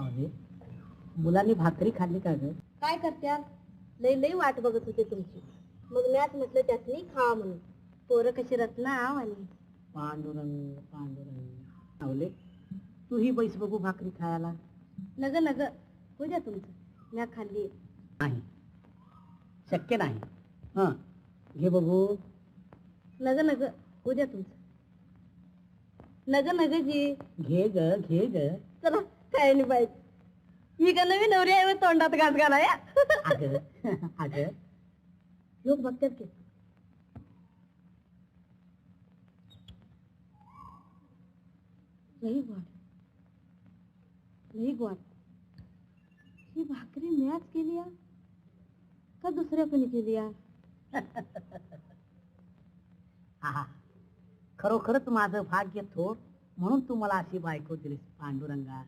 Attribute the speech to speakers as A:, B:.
A: अरे मुलांनी भाकरी खाल्ली का ग?
B: काय करत्या लई लई वाट बघत होते तुमची. मग म्याच म्हटलं त्यातनी खा म्हणून. पोरं कशी रत्ना आणि
A: पांडुरंग पांडुरंग आवले तू ही बैस बघू भाकरी खायला.
B: नग नग हो द्या तुमचं म्या खाल्ली.
A: नाही शक्य नाही. हा घे बघू.
B: नग नग हो द्या तुमचं. नग नग जी
A: घे ग घे ग.
B: चला काय नाही पाहिजे. मी का नवी नवरी आहे तोंडात घास घाला या.
A: अगं अगं लोक बघतात की.
B: लई गोड लई गोड. ही भाकरी म्याच केली या का दुसऱ्या कोणी केली या?
A: हा खरोखरच माझं भाग्य थोर म्हणून तू मला अशी बायको दिलीस पांडुरंगा.